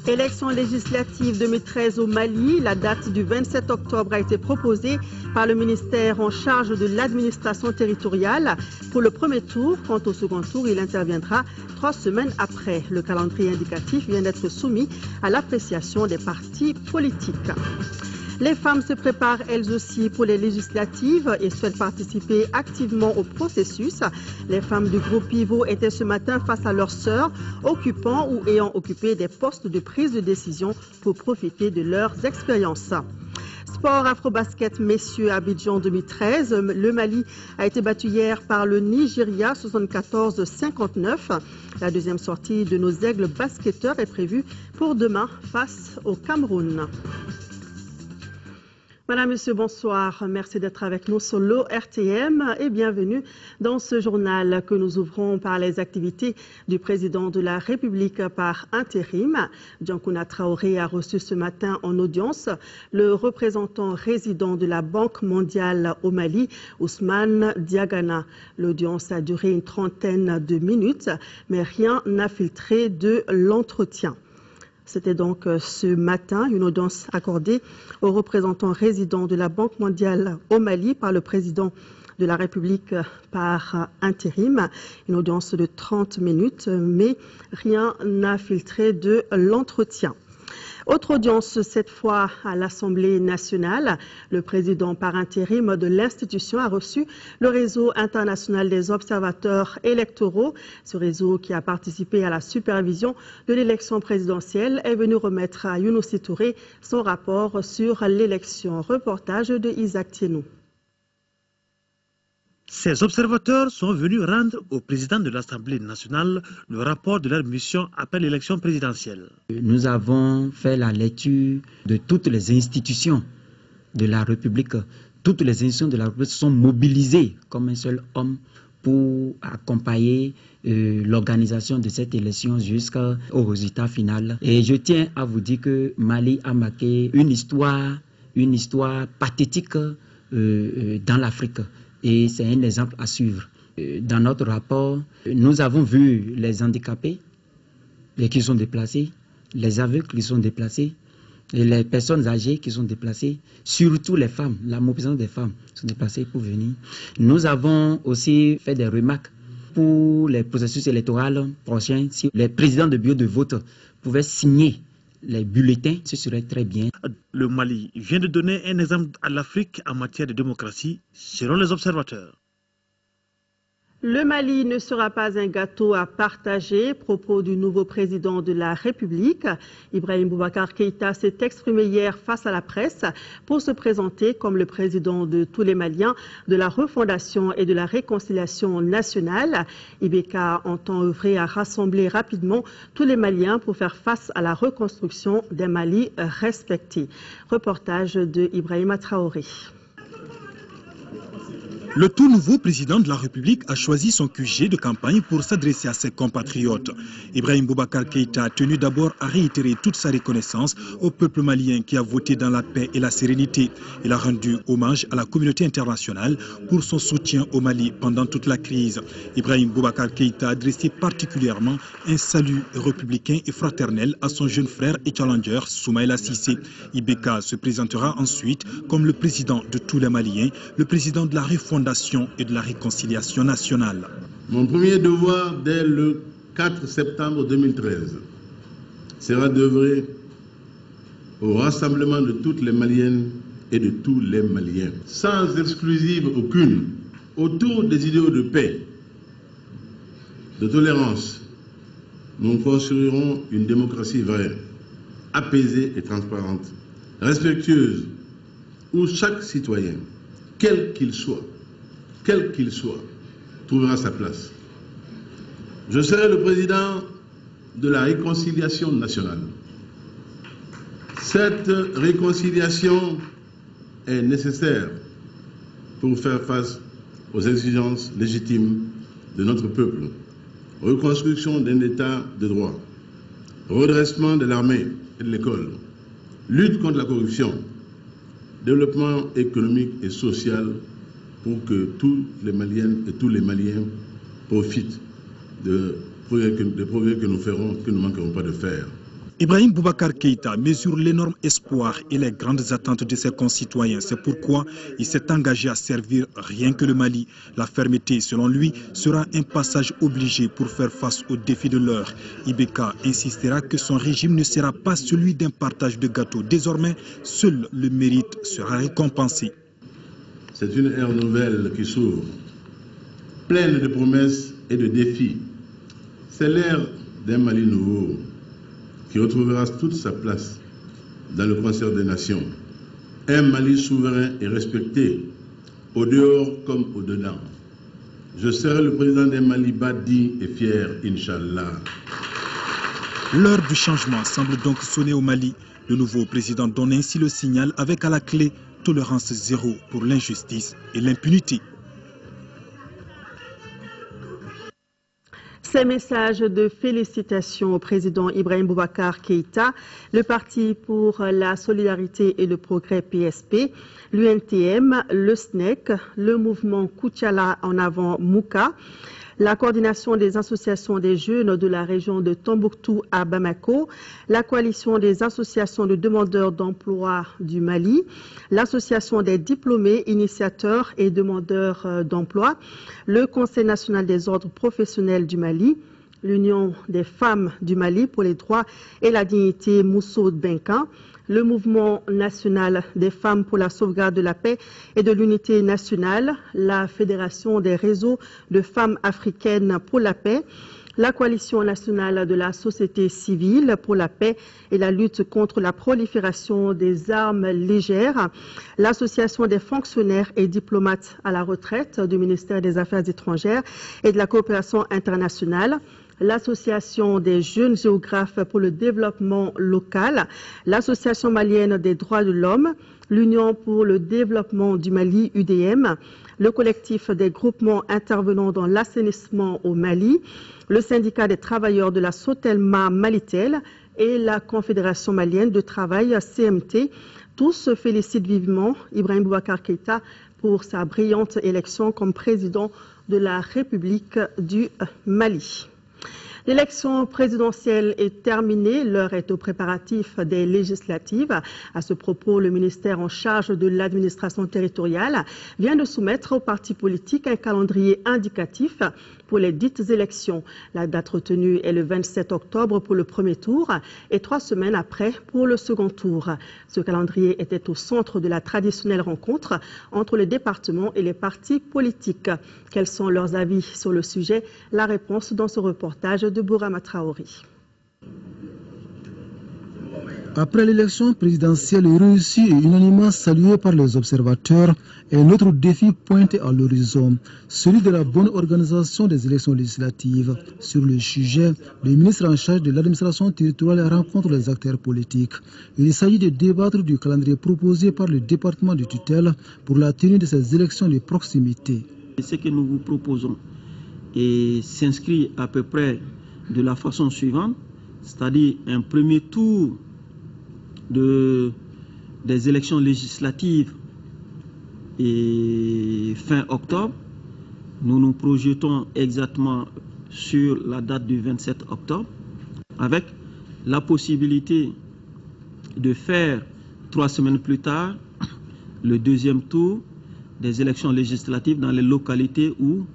Élections législatives 2013 au Mali, la date du 27 octobre a été proposée par le ministère en charge de l'administration territoriale pour le premier tour. Quant au second tour, il interviendra 3 semaines après. Le calendrier indicatif vient d'être soumis à l'appréciation des partis politiques. Les femmes se préparent elles aussi pour les législatives et souhaitent participer activement au processus. Les femmes du groupe Pivot étaient ce matin face à leurs sœurs, occupant ou ayant occupé des postes de prise de décision pour profiter de leurs expériences. Sport Afrobasket messieurs Abidjan 2013. Le Mali a été battu hier par le Nigeria 74-59. La deuxième sortie de nos aigles basketteurs est prévue pour demain face au Cameroun. Madame, Monsieur, bonsoir. Merci d'être avec nous sur l'ORTM et bienvenue dans ce journal que nous ouvrons par les activités du président de la République par intérim. Diankouna Traoré a reçu ce matin en audience le représentant résident de la Banque mondiale au Mali, Ousmane Diagana. L'audience a duré une trentaine de minutes, mais rien n'a filtré de l'entretien. C'était donc ce matin une audience accordée aux représentants résidents de la Banque mondiale au Mali par le président de la République par intérim. Une audience de 30 minutes, mais rien n'a filtré de l'entretien. Autre audience, cette fois à l'Assemblée nationale. Le président par intérim de l'institution a reçu le réseau international des observateurs électoraux. Ce réseau qui a participé à la supervision de l'élection présidentielle est venu remettre à Younousi Touré son rapport sur l'élection. Reportage de Isaac Thienou. Ces observateurs sont venus rendre au président de l'Assemblée nationale le rapport de leur mission après l'élection présidentielle. Nous avons fait la lecture de toutes les institutions de la République. Toutes les institutions de la République sont mobilisées comme un seul homme pour accompagner l'organisation de cette élection jusqu'au résultat final. Et je tiens à vous dire que Mali a marqué une histoire pathétique dans l'Afrique. Et c'est un exemple à suivre. Dans notre rapport, nous avons vu les handicapés qui sont déplacés, les aveugles qui sont déplacés, et les personnes âgées qui sont déplacées, surtout les femmes, la mobilisation des femmes sont déplacées pour venir. Nous avons aussi fait des remarques pour les processus électoraux prochains. Si les présidents de bureaux de vote pouvaient signer les bulletins, ce serait très bien. Le Mali vient de donner un exemple à l'Afrique en matière de démocratie, selon les observateurs. Le Mali ne sera pas un gâteau à partager. Propos du nouveau président de la République. Ibrahim Boubacar Keïta s'est exprimé hier face à la presse pour se présenter comme le président de tous les Maliens de la refondation et de la réconciliation nationale. IBK entend œuvrer à rassembler rapidement tous les Maliens pour faire face à la reconstruction des Mali respectés. Reportage de Ibrahima Traoré. Le tout nouveau président de la République a choisi son QG de campagne pour s'adresser à ses compatriotes. Ibrahim Boubacar Keïta a tenu d'abord à réitérer toute sa reconnaissance au peuple malien qui a voté dans la paix et la sérénité. Il a rendu hommage à la communauté internationale pour son soutien au Mali pendant toute la crise. Ibrahim Boubacar Keïta a adressé particulièrement un salut républicain et fraternel à son jeune frère et challenger Soumaïla Cissé. IBK se présentera ensuite comme le président de tous les Maliens, le président de la refondation et de la réconciliation nationale. Mon premier devoir dès le 4 septembre 2013 sera d'œuvrer au rassemblement de toutes les Maliennes et de tous les Maliens, sans exclusive aucune, autour des idéaux de paix, de tolérance. Nous construirons une démocratie vraie, apaisée et transparente, respectueuse, où chaque citoyen, quel qu'il soit, trouvera sa place. Je serai le président de la réconciliation nationale. Cette réconciliation est nécessaire pour faire face aux exigences légitimes de notre peuple. Reconstruction d'un État de droit, redressement de l'armée et de l'école, lutte contre la corruption, développement économique et social pour que tous les Maliennes et tous les Maliens profitent des progrès que nous ferons, que nous ne manquerons pas de faire. Ibrahim Boubacar Keïta mesure l'énorme espoir et les grandes attentes de ses concitoyens. C'est pourquoi il s'est engagé à servir rien que le Mali. La fermeté, selon lui, sera un passage obligé pour faire face aux défis de l'heure. Ibeka insistera que son régime ne sera pas celui d'un partage de gâteaux. Désormais, seul le mérite sera récompensé. C'est une ère nouvelle qui s'ouvre, pleine de promesses et de défis. C'est l'ère d'un Mali nouveau, qui retrouvera toute sa place dans le concert des nations. Un Mali souverain et respecté, au dehors comme au dedans. Je serai le président d'un Mali bâti et fier, Inch'Allah. L'heure du changement semble donc sonner au Mali. Le nouveau président donne ainsi le signal avec à la clé tolérance zéro pour l'injustice et l'impunité. Ces messages de félicitations au président Ibrahim Boubacar Keïta, le Parti pour la solidarité et le progrès PSP, l'UNTM, le SNEC, le mouvement Koutiala en avant Mouka, la coordination des associations des jeunes de la région de Tombouctou à Bamako, la coalition des associations de demandeurs d'emploi du Mali, l'association des diplômés, initiateurs et demandeurs d'emploi, le Conseil national des ordres professionnels du Mali, l'Union des femmes du Mali pour les droits et la dignité Moussoud Benkan, le mouvement national des femmes pour la sauvegarde de la paix et de l'unité nationale, la Fédération des réseaux de femmes africaines pour la paix, la coalition nationale de la société civile pour la paix et la lutte contre la prolifération des armes légères, l'association des fonctionnaires et diplomates à la retraite du ministère des Affaires étrangères et de la coopération internationale, l'Association des jeunes géographes pour le développement local, l'Association malienne des droits de l'homme, l'Union pour le développement du Mali, UDM, le collectif des groupements intervenant dans l'assainissement au Mali, le syndicat des travailleurs de la Sotelma Malitel et la Confédération malienne de travail, CMT. Tous félicitent vivement Ibrahim Boubacar Keïta pour sa brillante élection comme président de la République du Mali. L'élection présidentielle est terminée, l'heure est aux préparatifs des législatives. À ce propos, le ministère en charge de l'administration territoriale vient de soumettre aux partis politiques un calendrier indicatif pour les dites élections. La date retenue est le 27 octobre pour le premier tour et 3 semaines après pour le second tour. Ce calendrier était au centre de la traditionnelle rencontre entre les départements et les partis politiques. Quels sont leurs avis sur le sujet? La réponse dans ce reportage de Bourama Traoré. Après l'élection présidentielle réussie et unanimement saluée par les observateurs, un autre défi pointe à l'horizon, celui de la bonne organisation des élections législatives. Sur le sujet, le ministre en charge de l'administration territoriale rencontre les acteurs politiques. Il s'agit de débattre du calendrier proposé par le département de tutelle pour la tenue de ces élections de proximité. Ce que nous vous proposons s'inscrit à peu près de la façon suivante, c'est-à-dire un premier tour des élections législatives et fin octobre. Nous nous projetons exactement sur la date du 27 octobre avec la possibilité de faire 3 semaines plus tard le deuxième tour des élections législatives dans les localités où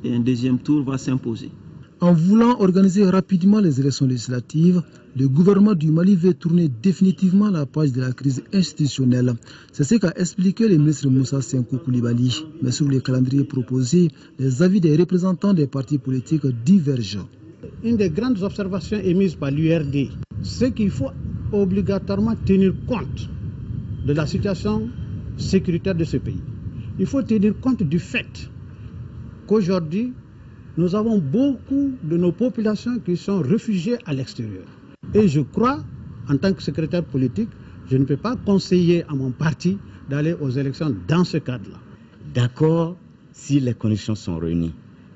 un deuxième tour va s'imposer. En voulant organiser rapidement les élections législatives, le gouvernement du Mali veut tourner définitivement la page de la crise institutionnelle. C'est ce qu'a expliqué le ministre Moussa Senkou Koulibaly. Mais sur le calendrier proposé, les avis des représentants des partis politiques divergent. Une des grandes observations émises par l'URD, c'est qu'il faut obligatoirement tenir compte de la situation sécuritaire de ce pays. Il faut tenir compte du fait qu'aujourd'hui, nous avons beaucoup de nos populations qui sont réfugiées à l'extérieur. Et je crois, en tant que secrétaire politique, je ne peux pas conseiller à mon parti d'aller aux élections dans ce cadre-là. D'accord si les conditions sont réunies,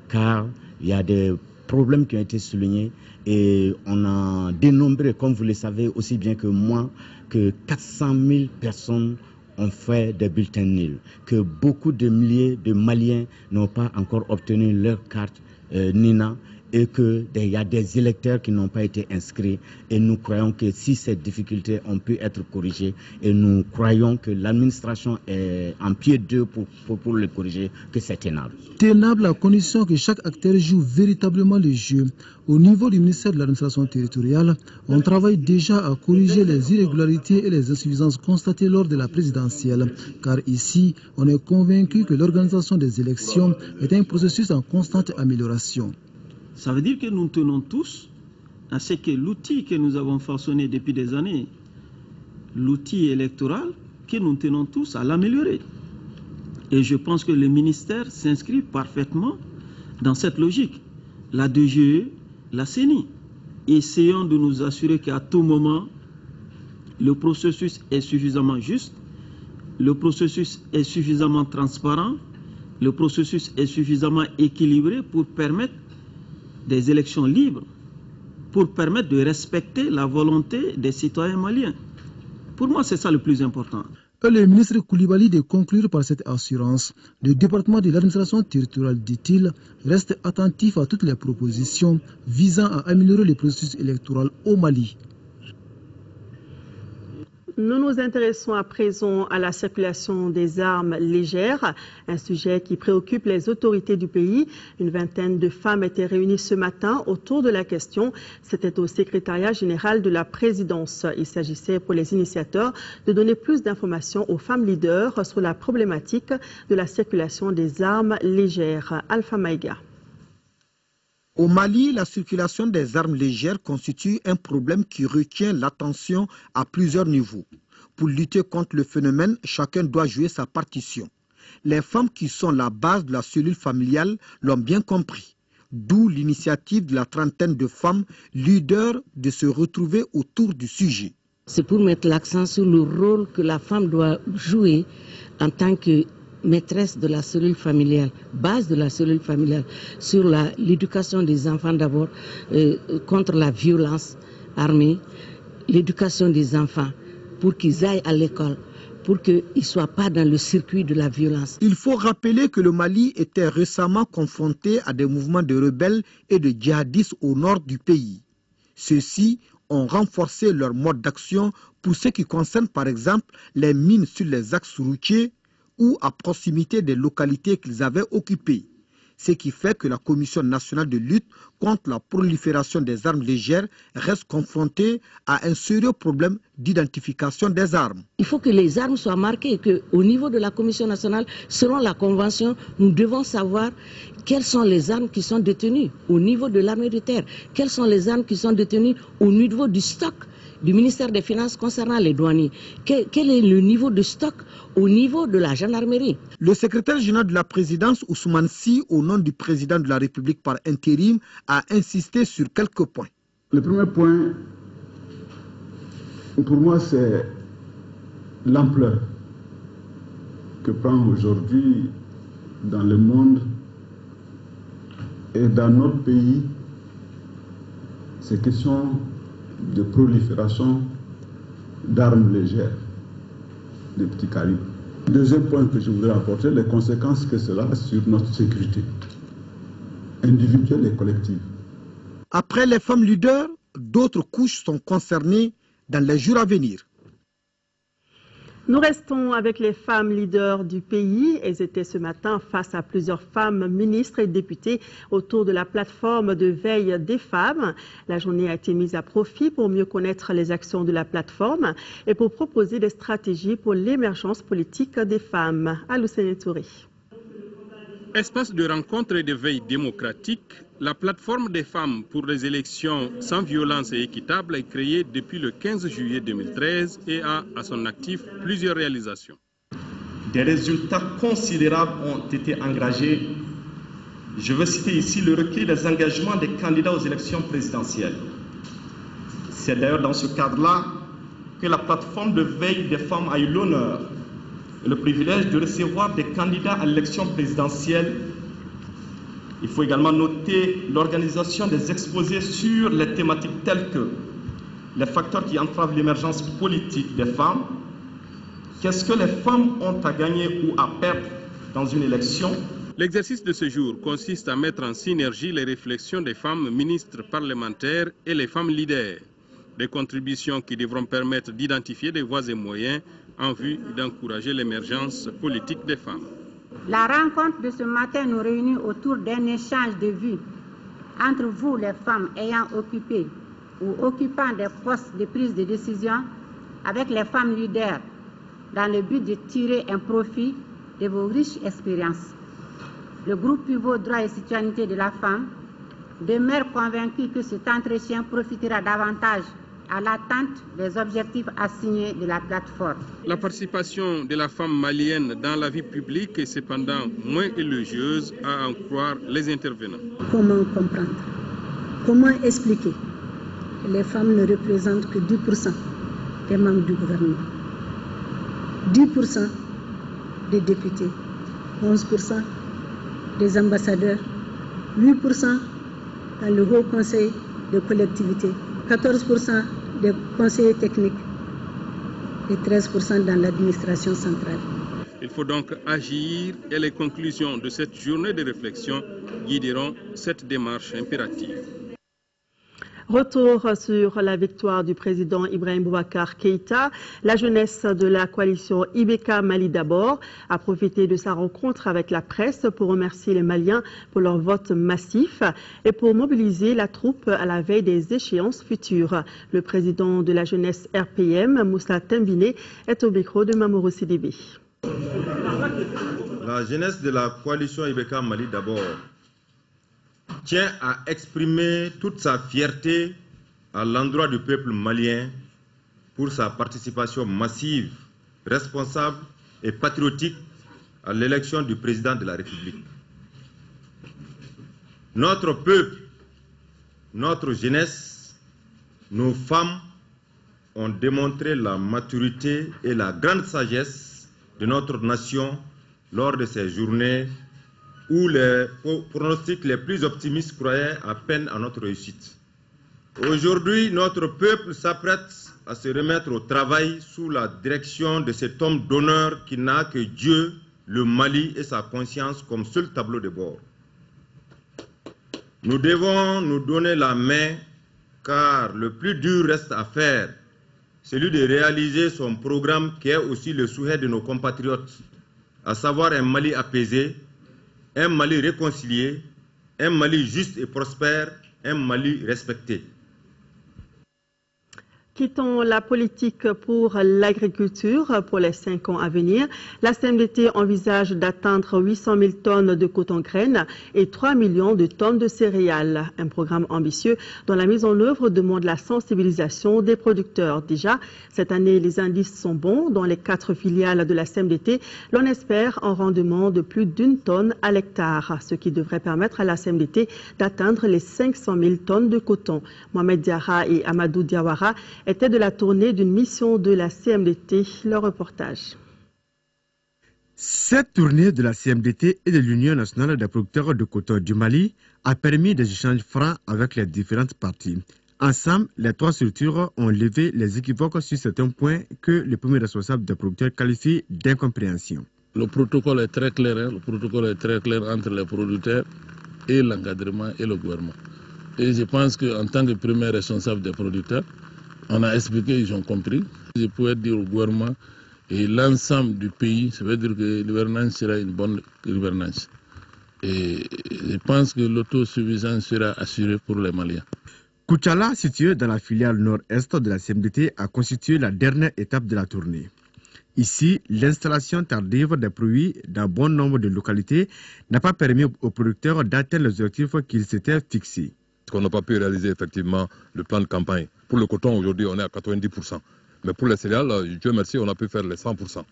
car il y a des problèmes qui ont été soulignés et on a dénombré, comme vous le savez aussi bien que moi, que 400 000 personnes ont fait des bulletins nuls, que beaucoup de milliers de Maliens n'ont pas encore obtenu leur carte Nina et qu'il y a des électeurs qui n'ont pas été inscrits. Et nous croyons que si ces difficultés ont pu être corrigées, et nous croyons que l'administration est en pied d'eux pour le corriger, que c'est tenable. Tenable à condition que chaque acteur joue véritablement le jeu. Au niveau du ministère de l'administration territoriale, on travaille déjà à corriger les irrégularités et les insuffisances constatées lors de la présidentielle. Car ici, on est convaincu que l'organisation des élections est un processus en constante amélioration. Ça veut dire que nous tenons tous à ce que l'outil que nous avons façonné depuis des années, l'outil électoral, que nous tenons tous à l'améliorer. Et je pense que le ministère s'inscrit parfaitement dans cette logique. La DGE, la CENI. Essayons de nous assurer qu'à tout moment, le processus est suffisamment juste, le processus est suffisamment transparent, le processus est suffisamment équilibré pour permettre des élections libres, pour permettre de respecter la volonté des citoyens maliens. Pour moi, c'est ça le plus important. Le ministre Koulibaly de conclure par cette assurance. Le département de l'administration territoriale, dit-il, reste attentif à toutes les propositions visant à améliorer le processus électoral au Mali. Nous nous intéressons à présent à la circulation des armes légères, un sujet qui préoccupe les autorités du pays. Une vingtaine de femmes étaient réunies ce matin autour de la question. C'était au secrétariat général de la présidence. Il s'agissait pour les initiateurs de donner plus d'informations aux femmes leaders sur la problématique de la circulation des armes légères. Alpha Maïga. Au Mali, la circulation des armes légères constitue un problème qui retient l'attention à plusieurs niveaux. Pour lutter contre le phénomène, chacun doit jouer sa partition. Les femmes qui sont la base de la cellule familiale l'ont bien compris. D'où l'initiative de la trentaine de femmes leaders de se retrouver autour du sujet. C'est pour mettre l'accent sur le rôle que la femme doit jouer en tant que maîtresse de la cellule familiale, base de la cellule familiale, sur l'éducation des enfants d'abord, contre la violence armée, l'éducation des enfants pour qu'ils aillent à l'école, pour qu'ils ne soient pas dans le circuit de la violence. Il faut rappeler que le Mali était récemment confronté à des mouvements de rebelles et de djihadistes au nord du pays. Ceux-ci ont renforcé leur mode d'action pour ce qui concerne par exemple les mines sur les axes routiers ou à proximité des localités qu'ils avaient occupées. Ce qui fait que la Commission nationale de lutte contre la prolifération des armes légères reste confrontée à un sérieux problème d'identification des armes. Il faut que les armes soient marquées et qu'au niveau de la Commission nationale, selon la Convention, nous devons savoir quelles sont les armes qui sont détenues au niveau de l'armée de terre, quelles sont les armes qui sont détenues au niveau du stock du ministère des Finances concernant les douaniers. Quel est le niveau de stock au niveau de la gendarmerie? Le secrétaire général de la présidence, Ousmane Sy, au nom du président de la République par intérim, a insisté sur quelques points. Le premier point, pour moi, c'est l'ampleur que prend aujourd'hui dans le monde et dans notre pays ces questions de prolifération d'armes légères, de petits calibres. Deuxième point que je voudrais apporter, les conséquences que cela a sur notre sécurité individuelle et collective. Après les femmes leaders, d'autres couches sont concernées dans les jours à venir. Nous restons avec les femmes leaders du pays. Elles étaient ce matin face à plusieurs femmes ministres et députées autour de la plateforme de veille des femmes. La journée a été mise à profit pour mieux connaître les actions de la plateforme et pour proposer des stratégies pour l'émergence politique des femmes. Aloussene Touré. Espace de rencontre et de veille démocratique, la plateforme des femmes pour les élections sans violence et équitable est créée depuis le 15 juillet 2013 et a à son actif plusieurs réalisations. Des résultats considérables ont été engagés. Je veux citer ici le recueil des engagements des candidats aux élections présidentielles. C'est d'ailleurs dans ce cadre-là que la plateforme de veille des femmes a eu l'honneur et le privilège de recevoir des candidats à l'élection présidentielle. Il faut également noter l'organisation des exposés sur les thématiques telles que les facteurs qui entravent l'émergence politique des femmes, qu'est-ce que les femmes ont à gagner ou à perdre dans une élection. L'exercice de ce jour consiste à mettre en synergie les réflexions des femmes ministres parlementaires et les femmes leaders. Des contributions qui devront permettre d'identifier des voies et moyens en vue d'encourager l'émergence politique des femmes. La rencontre de ce matin nous réunit autour d'un échange de vues entre vous, les femmes ayant occupé ou occupant des postes de prise de décision, avec les femmes leaders, dans le but de tirer un profit de vos riches expériences. Le groupe pivot droit et citoyenneté de la femme demeure convaincu que cet entretien profitera davantage à l'atteinte des objectifs assignés de la plateforme. La participation de la femme malienne dans la vie publique est cependant moins élogieuse à en croire les intervenants. Comment comprendre? Comment expliquer que les femmes ne représentent que 10% des membres du gouvernement, 10% des députés, 11% des ambassadeurs, 8% dans le Haut Conseil de collectivité, 14% des conseillers techniques et 13% dans l'administration centrale. Il faut donc agir et les conclusions de cette journée de réflexion guideront cette démarche impérative. Retour sur la victoire du président Ibrahim Boubacar Keïta. La jeunesse de la coalition IBK Mali d'abord a profité de sa rencontre avec la presse pour remercier les Maliens pour leur vote massif et pour mobiliser la troupe à la veille des échéances futures. Le président de la jeunesse RPM, Moussa Tembine, est au micro de Mamoru Sidibé. La jeunesse de la coalition IBK Mali d'abord tient à exprimer toute sa fierté à l'endroit du peuple malien pour sa participation massive, responsable et patriotique à l'élection du président de la République. Notre peuple, notre jeunesse, nos femmes ont démontré la maturité et la grande sagesse de notre nation lors de ces journées où les pronostics les plus optimistes croyaient à peine à notre réussite. Aujourd'hui, notre peuple s'apprête à se remettre au travail sous la direction de cet homme d'honneur qui n'a que Dieu, le Mali et sa conscience comme seul tableau de bord. Nous devons nous donner la main car le plus dur reste à faire, celui de réaliser son programme qui est aussi le souhait de nos compatriotes, à savoir un Mali apaisé, un Mali réconcilié, un Mali juste et prospère, un Mali respecté. Quittons la politique pour l'agriculture pour les 5 ans à venir. La CMDT envisage d'atteindre 800 000 tonnes de coton-graines et 3 millions de tonnes de céréales. Un programme ambitieux dont la mise en œuvre demande la sensibilisation des producteurs. Déjà, cette année, les indices sont bons. Dans les 4 filiales de la CMDT, l'on espère un rendement de plus d'1 tonne à l'hectare, ce qui devrait permettre à la CMDT d'atteindre les 500 000 tonnes de coton. Mohamed Diarra et Amadou Diawara était de la tournée d'une mission de la CMDT. Le reportage. Cette tournée de la CMDT et de l'Union nationale des producteurs de coton du Mali a permis des échanges francs avec les différentes parties. Ensemble, les 3 structures ont levé les équivoques sur certains points que le premier responsable des producteurs qualifie d'incompréhension. Le protocole est très clair, le protocole est très clair entre les producteurs et l'encadrement et le gouvernement. Et je pense qu'en tant que premier responsable des producteurs, on a expliqué, ils ont compris. Je pourrais dire au gouvernement et l'ensemble du pays, ça veut dire que la gouvernance sera une bonne gouvernance. Et je pense que l'autosuffisance sera assurée pour les Maliens. Koutchala, situé dans la filiale nord-est de la CMDT, a constitué la dernière étape de la tournée. Ici, l'installation tardive des produits dans bon nombre de localités n'a pas permis aux producteurs d'atteindre les objectifs qu'ils s'étaient fixés. On n'a pas pu réaliser effectivement le plan de campagne. Pour le coton, aujourd'hui, on est à 90%. Mais pour les céréales, Dieu merci, on a pu faire les 100%.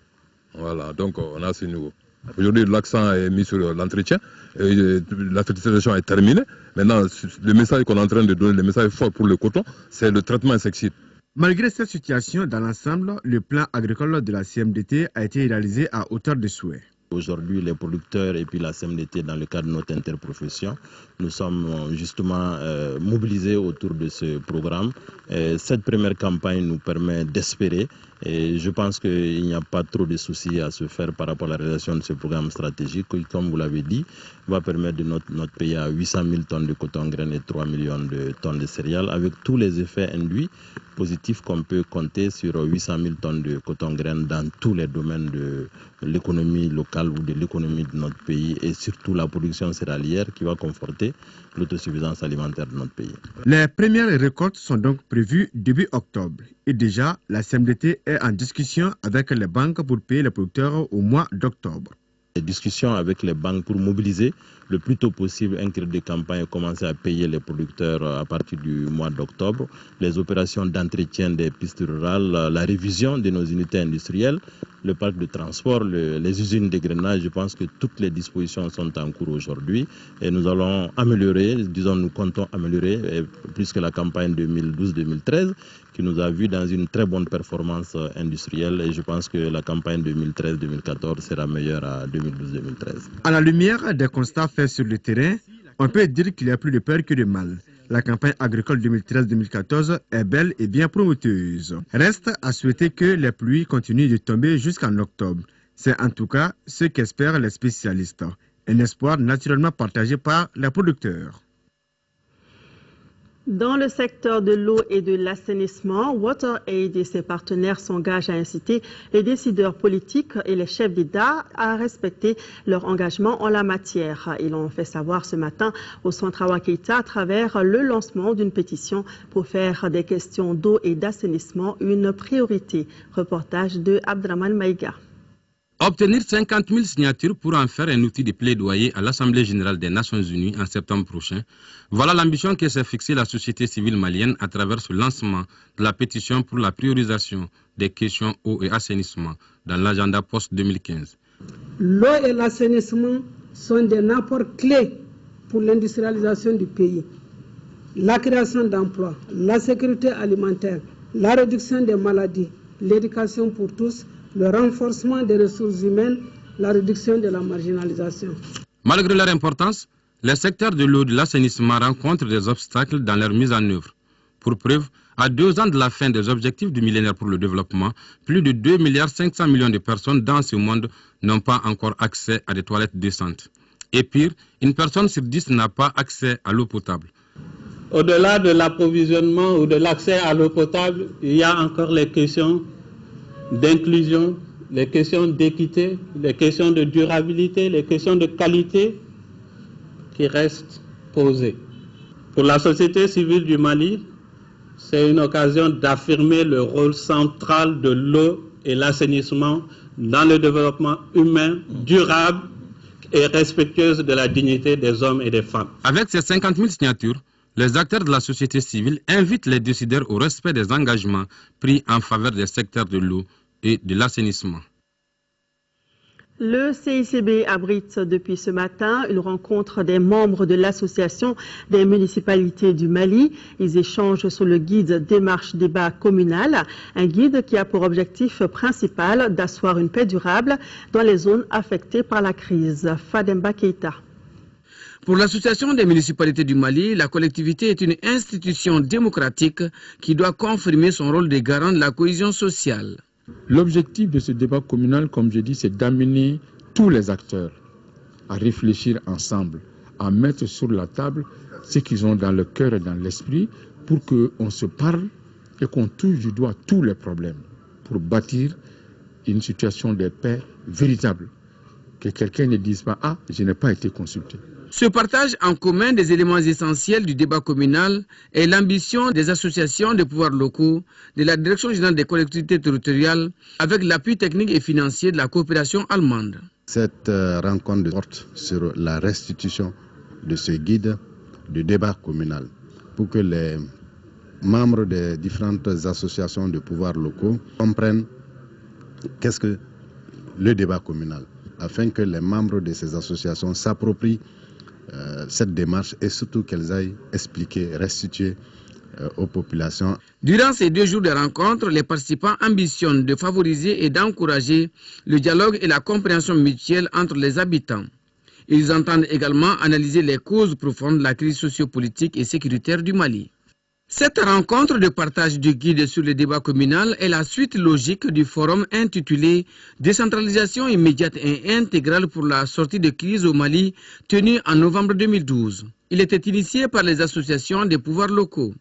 Voilà, donc on a ce niveau. Aujourd'hui, l'accent est mis sur l'entretien. La fertilisation est terminée. Maintenant, le message qu'on est en train de donner, le message fort pour le coton, c'est le traitement insecticide. Malgré cette situation, dans l'ensemble, le plan agricole de la CMDT a été réalisé à hauteur de souhait. Aujourd'hui, les producteurs et puis la CMDT, dans le cadre de notre interprofession, nous sommes justement mobilisés autour de ce programme. Cette première campagne nous permet d'espérer, et je pense qu'il n'y a pas trop de soucis à se faire par rapport à la réalisation de ce programme stratégique qui, comme vous l'avez dit, va permettre de notre pays à 800 000 tonnes de coton graine et 3 millions de tonnes de céréales, avec tous les effets induits positifs qu'on peut compter sur 800 000 tonnes de coton graine dans tous les domaines de l'économie locale ou de l'économie de notre pays, et surtout la production céréalière qui va conforter l'autosuffisance alimentaire de notre pays. Les premières récoltes sont donc prévues début octobre et déjà la CMDT est en discussion avec les banques pour payer les producteurs au mois d'octobre. Les discussions avec les banques pour mobiliser le plus tôt possible un crédit de campagne et commencer à payer les producteurs à partir du mois d'octobre. Les opérations d'entretien des pistes rurales, la révision de nos unités industrielles, le parc de transport, les usines de grainage, je pense que toutes les dispositions sont en cours aujourd'hui et nous allons améliorer, disons nous comptons améliorer plus que la campagne 2012-2013 qui nous a vu dans une très bonne performance industrielle, et je pense que la campagne 2013-2014 sera meilleure à 2012-2013. À la lumière des constats faits sur le terrain, on peut dire qu'il y a plus de peur que de mal. La campagne agricole 2013-2014 est belle et bien prometteuse. Reste à souhaiter que les pluies continuent de tomber jusqu'en octobre. C'est en tout cas ce qu'espèrent les spécialistes. Un espoir naturellement partagé par les producteurs. Dans le secteur de l'eau et de l'assainissement, WaterAid et ses partenaires s'engagent à inciter les décideurs politiques et les chefs d'État à respecter leur engagement en la matière. Ils l'ont fait savoir ce matin au centre Awa Keita à travers le lancement d'une pétition pour faire des questions d'eau et d'assainissement une priorité. Reportage de Abdraman Maïga. Obtenir 50 000 signatures pour en faire un outil de plaidoyer à l'Assemblée générale des Nations unies en septembre prochain, voilà l'ambition que s'est fixée la société civile malienne à travers ce lancement de la pétition pour la priorisation des questions eau et assainissement dans l'agenda post-2015. L'eau et l'assainissement sont des apports clés pour l'industrialisation du pays. La création d'emplois, la sécurité alimentaire, la réduction des maladies, l'éducation pour tous, le renforcement des ressources humaines, la réduction de la marginalisation. Malgré leur importance, les secteurs de l'eau et de l'assainissement rencontrent des obstacles dans leur mise en œuvre. Pour preuve, à 2 ans de la fin des objectifs du millénaire pour le développement, plus de 2,5 milliards de personnes dans ce monde n'ont pas encore accès à des toilettes décentes. Et pire, une personne sur 10 n'a pas accès à l'eau potable. Au-delà de l'approvisionnement ou de l'accès à l'eau potable, il y a encore les questions d'inclusion, les questions d'équité, les questions de durabilité, les questions de qualité qui restent posées. Pour la société civile du Mali, c'est une occasion d'affirmer le rôle central de l'eau et l'assainissement dans le développement humain, durable et respectueuse de la dignité des hommes et des femmes. Avec ces 50 000 signatures, les acteurs de la société civile invitent les décideurs au respect des engagements pris en faveur des secteurs de l'eau et de l'assainissement. Le CICB abrite depuis ce matin une rencontre des membres de l'Association des municipalités du Mali. Ils échangent sur le guide démarche débat communal, un guide qui a pour objectif principal d'asseoir une paix durable dans les zones affectées par la crise. Fademba Keita. Pour l'Association des municipalités du Mali, la collectivité est une institution démocratique qui doit confirmer son rôle de garant de la cohésion sociale. L'objectif de ce débat communal, comme je dis, c'est d'amener tous les acteurs à réfléchir ensemble, à mettre sur la table ce qu'ils ont dans le cœur et dans l'esprit pour qu'on se parle et qu'on touche du doigt tous les problèmes pour bâtir une situation de paix véritable. Que quelqu'un ne dise pas « Ah, je n'ai pas été consulté ». Ce partage en commun des éléments essentiels du débat communal est l'ambition des associations de pouvoirs locaux, de la Direction générale des collectivités territoriales, avec l'appui technique et financier de la coopération allemande. Cette rencontre porte sur la restitution de ce guide de débat communal pour que les membres des différentes associations de pouvoirs locaux comprennent qu'est-ce que le débat communal, afin que les membres de ces associations s'approprient cette démarche et surtout qu'elles aillent expliquer, restituer aux populations. Durant ces 2 jours de rencontre, les participants ambitionnent de favoriser et d'encourager le dialogue et la compréhension mutuelle entre les habitants. Ils entendent également analyser les causes profondes de la crise sociopolitique et sécuritaire du Mali. Cette rencontre de partage du guide sur le débat communal est la suite logique du forum intitulé « Décentralisation immédiate et intégrale pour la sortie de crise au Mali » tenu en novembre 2012. Il était initié par les associations des pouvoirs locaux.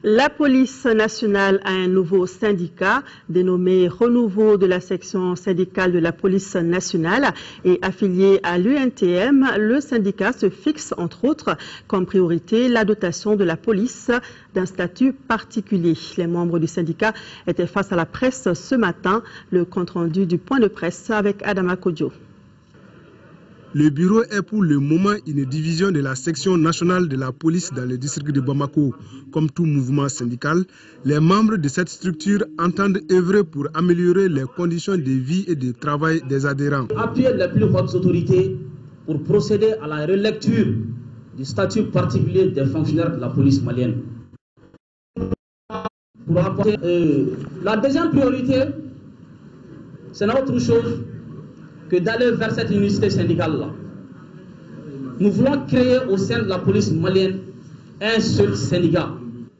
La police nationale a un nouveau syndicat dénommé Renouveau de la section syndicale de la police nationale et affilié à l'UNTM. Le syndicat se fixe entre autres comme priorité la dotation de la police d'un statut particulier. Les membres du syndicat étaient face à la presse ce matin. Le compte-rendu du point de presse avec Adama Kodjo. Le bureau est pour le moment une division de la section nationale de la police dans le district de Bamako. Comme tout mouvement syndical, les membres de cette structure entendent œuvrer pour améliorer les conditions de vie et de travail des adhérents. Appuyer les plus hautes autorités pour procéder à la relecture du statut particulier des fonctionnaires de la police malienne. Pour apporter, la deuxième priorité, c'est autre chose que d'aller vers cette unicité syndicale-là. Nous voulons créer au sein de la police malienne un seul syndicat.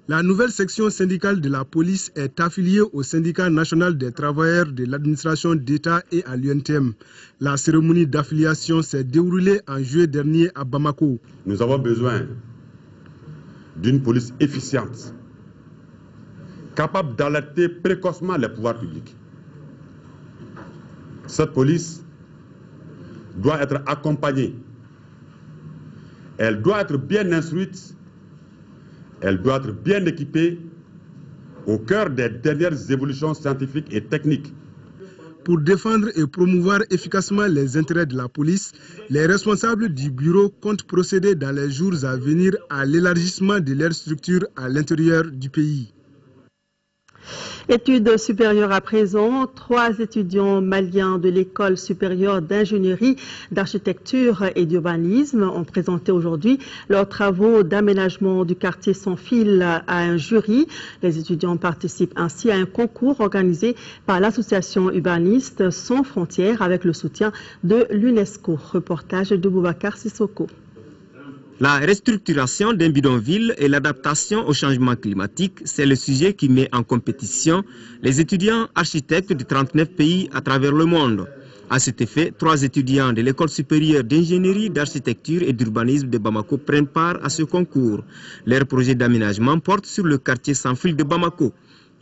La nouvelle section syndicale de la police est affiliée au syndicat national des travailleurs de l'administration d'État et à l'UNTM. La cérémonie d'affiliation s'est déroulée en juillet dernier à Bamako. Nous avons besoin d'une police efficiente, capable d'alerter précocement les pouvoirs publics. Cette police doit être accompagnée, elle doit être bien instruite, elle doit être bien équipée au cœur des dernières évolutions scientifiques et techniques. Pour défendre et promouvoir efficacement les intérêts de la police, les responsables du bureau comptent procéder dans les jours à venir à l'élargissement de leur structure à l'intérieur du pays. Études supérieures à présent, 3 étudiants maliens de l'école supérieure d'ingénierie, d'architecture et d'urbanisme ont présenté aujourd'hui leurs travaux d'aménagement du quartier sans fil à un jury. Les étudiants participent ainsi à un concours organisé par l'association urbaniste Sans Frontières avec le soutien de l'UNESCO. Reportage de Boubacar Sissoko. La restructuration d'un bidonville et l'adaptation au changement climatique, c'est le sujet qui met en compétition les étudiants architectes de 39 pays à travers le monde. À cet effet, 3 étudiants de l'école supérieure d'ingénierie, d'architecture et d'urbanisme de Bamako prennent part à ce concours. Leur projet d'aménagement porte sur le quartier sans fil de Bamako.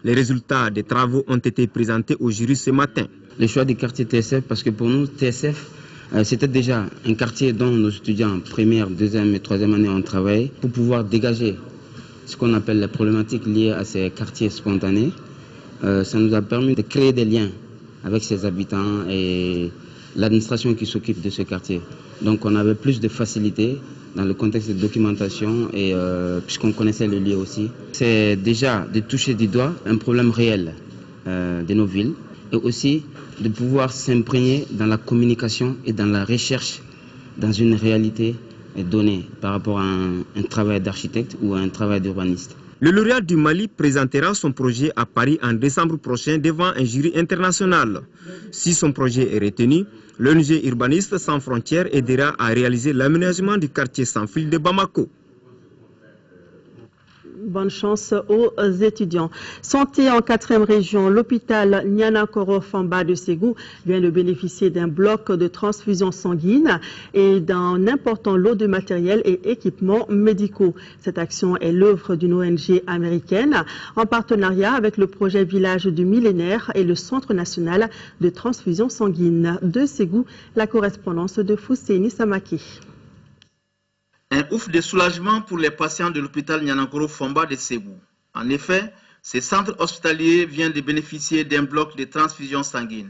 Les résultats des travaux ont été présentés au jury ce matin. Le choix du quartier TSF, parce que pour nous, TSF, c'était déjà un quartier dont nos étudiants première, deuxième et troisième année ont travaillé pour pouvoir dégager ce qu'on appelle les problématiques liées à ces quartiers spontanés. Ça nous a permis de créer des liens avec ses habitants et l'administration qui s'occupe de ce quartier. Donc on avait plus de facilité dans le contexte de documentation et puisqu'on connaissait le lieu aussi. C'est déjà de toucher du doigt un problème réel de nos villes et aussi de pouvoir s'imprégner dans la communication et dans la recherche dans une réalité donnée par rapport à un travail d'architecte ou à un travail d'urbaniste. Le lauréat du Mali présentera son projet à Paris en décembre prochain devant un jury international. Si son projet est retenu, l'ONG Urbaniste Sans Frontières aidera à réaliser l'aménagement du quartier sans fil de Bamako. Bonne chance aux étudiants. Santé en 4e région, l'hôpital Nianakoro Famba de Ségou vient de bénéficier d'un bloc de transfusion sanguine et d'un important lot de matériel et équipements médicaux. Cette action est l'œuvre d'une ONG américaine en partenariat avec le projet Village du Millénaire et le Centre national de transfusion sanguine de Ségou. La correspondance de Fousséni Samaki. Un ouf de soulagement pour les patients de l'hôpital Nianakoro Famba de Ségou. En effet, ce centre hospitalier vient de bénéficier d'un bloc de transfusion sanguine.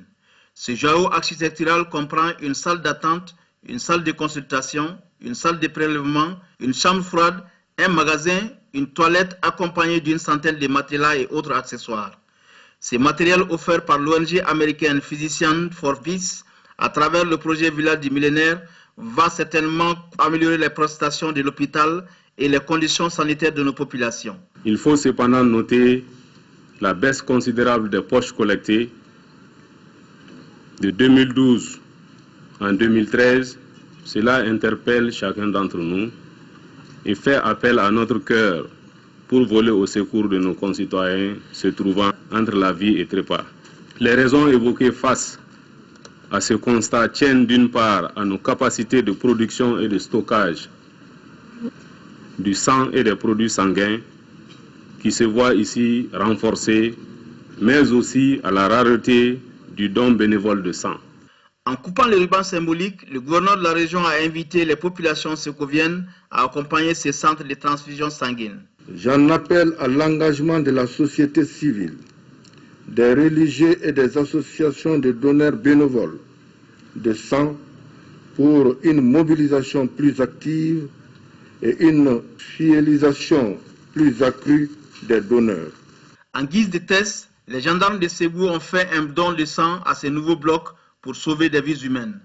Ce joyau architectural comprend une salle d'attente, une salle de consultation, une salle de prélèvement, une chambre froide, un magasin, une toilette accompagnée d'une centaine de matelas et autres accessoires. Ce matériel offert par l'ONG américaine Physicians for Peace à travers le projet Village du Millénaire va certainement améliorer les prestations de l'hôpital et les conditions sanitaires de nos populations. Il faut cependant noter la baisse considérable des poches collectées de 2012 en 2013. Cela interpelle chacun d'entre nous et fait appel à notre cœur pour voler au secours de nos concitoyens se trouvant entre la vie et trépas. Les raisons évoquées face à ce constat tiennent d'une part à nos capacités de production et de stockage du sang et des produits sanguins qui se voient ici renforcés, mais aussi à la rareté du don bénévole de sang. En coupant le ruban symbolique, le gouverneur de la région a invité les populations secoviennes à accompagner ces centres de transfusion sanguine. J'en appelle à l'engagement de la société civile, des religieux et des associations de donneurs bénévoles de sang pour une mobilisation plus active et une fidélisation plus accrue des donneurs. En guise de test, les gendarmes de Ségou ont fait un don de sang à ces nouveaux blocs pour sauver des vies humaines.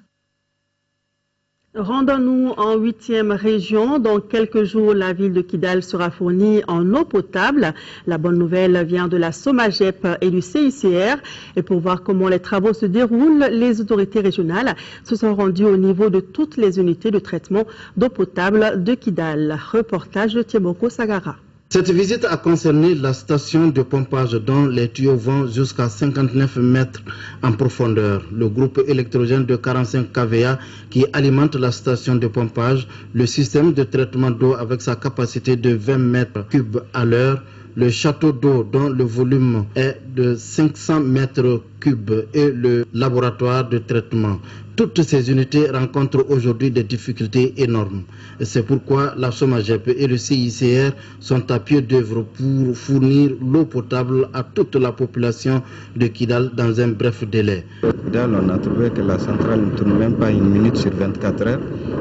Rendons-nous en 8e région. Dans quelques jours, la ville de Kidal sera fournie en eau potable. La bonne nouvelle vient de la SOMAGEP et du CICR. Et pour voir comment les travaux se déroulent, les autorités régionales se sont rendues au niveau de toutes les unités de traitement d'eau potable de Kidal. Reportage de Tiemoko Sagara. Cette visite a concerné la station de pompage dont les tuyaux vont jusqu'à 59 mètres en profondeur. Le groupe électrogène de 45 kVA qui alimente la station de pompage, le système de traitement d'eau avec sa capacité de 20 mètres cubes à l'heure, le château d'eau dont le volume est de 500 mètres cubes et le laboratoire de traitement. Toutes ces unités rencontrent aujourd'hui des difficultés énormes. C'est pourquoi la SOMAGEP et le CICR sont à pied d'œuvre pour fournir l'eau potable à toute la population de Kidal dans un bref délai. Kidal, on a trouvé que la centrale ne tourne même pas une minute sur 24 heures.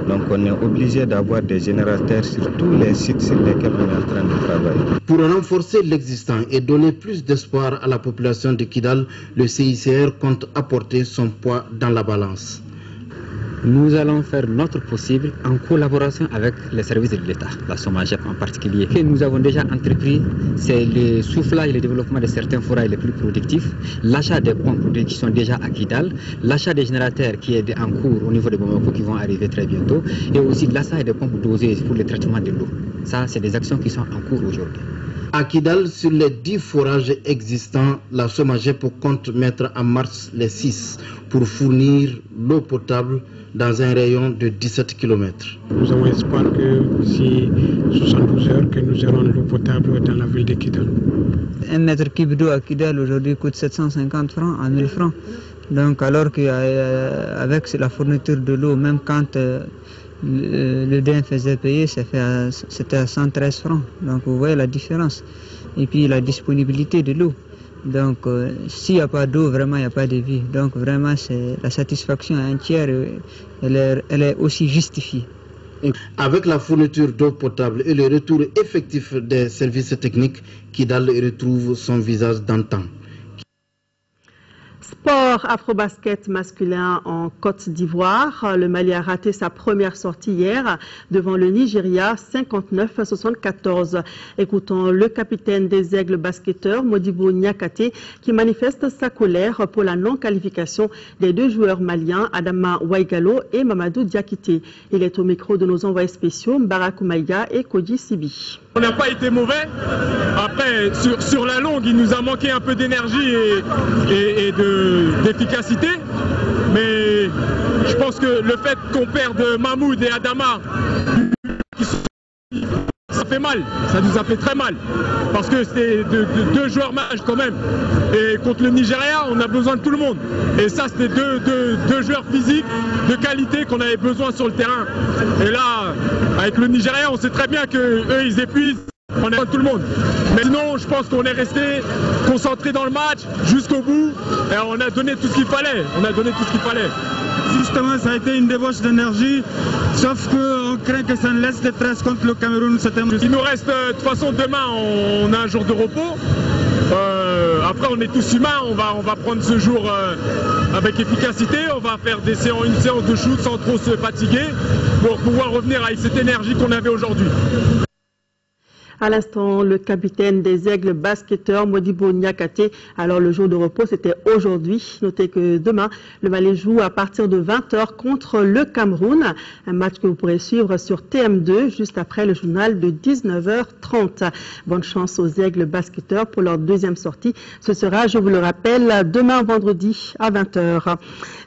Donc on est obligé d'avoir des générateurs sur tous les sites sur lesquels on est en train de travailler. Pour renforcer l'existant et donner plus d'espoir à la population de Kidal, le CICR compte apporter son poids dans la balance. Nous allons faire notre possible en collaboration avec les services de l'État, la SOMAGEP en particulier. Et nous avons déjà entrepris, c'est le soufflage et le développement de certains forages les plus productifs, l'achat des pompes qui sont déjà à Kidal, l'achat des générateurs qui est en cours au niveau de Bamako qui vont arriver très bientôt, et aussi l'achat des pompes dosées pour le traitement de l'eau. Ça, c'est des actions qui sont en cours aujourd'hui. À Kidal, sur les 10 forages existants, la SOMAGEP compte mettre en marche les 6 pour fournir l'eau potable dans un rayon de 17 km. Nous avons espoir que d'ici 72 heures, que nous aurons l'eau potable dans la ville de Kidal. Un mètre cube d'eau à Kidal aujourd'hui coûte 750 francs à 1000 francs. Donc alors qu'avec la fourniture de l'eau, même quand le DEN faisait payer, c'était à 113 francs. Donc vous voyez la différence. Et puis la disponibilité de l'eau. Donc s'il n'y a pas d'eau, vraiment il n'y a pas de vie. Donc vraiment la satisfaction entière, elle est aussi justifiée. Avec la fourniture d'eau potable et le retour effectif des services techniques, Kidal retrouve son visage d'antan. Sport afro-basket masculin en Côte d'Ivoire. Le Mali a raté sa première sortie hier devant le Nigeria 59-74. Écoutons le capitaine des Aigles basketteurs, Modibo Niakate, qui manifeste sa colère pour la non-qualification des 2 joueurs maliens, Adama Waigalo et Mamadou Diakité. Il est au micro de nos envoyés spéciaux, Mbarakou Maïga et Koji Sibi. On n'a pas été mauvais. Après, sur la longue, il nous a manqué un peu d'énergie et d'efficacité. Mais je pense que le fait qu'on perde Mahmoud et Adama, ça fait mal. Ça nous a fait très mal. Parce que c'est 2 joueurs mages quand même. Et contre le Nigeria, on a besoin de tout le monde. Et ça, c'était deux joueurs physiques de qualité qu'on avait besoin sur le terrain. Et là, avec le Nigeria, on sait très bien qu'eux, ils épuisent. On a besoin de tout le monde. Mais sinon, je pense qu'on est resté concentré dans le match jusqu'au bout. Et on a donné tout ce qu'il fallait. Justement, ça a été une débauche d'énergie. Sauf qu'on craint que ça ne laisse des traces contre le Cameroun. Il nous reste, de toute façon, demain, on a un jour de repos. Après, on est tous humains, on va prendre ce jour avec efficacité, on va faire une séance de shoot sans trop se fatiguer pour pouvoir revenir avec cette énergie qu'on avait aujourd'hui. À l'instant, le capitaine des Aigles basketteurs, Modibo Niakate. Alors, le jour de repos, c'était aujourd'hui. Notez que demain, le Mali joue à partir de 20h contre le Cameroun. Un match que vous pourrez suivre sur TM2 juste après le journal de 19h30. Bonne chance aux Aigles basketteurs pour leur deuxième sortie. Ce sera, je vous le rappelle, demain vendredi à 20h.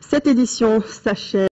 Cette édition s'achève.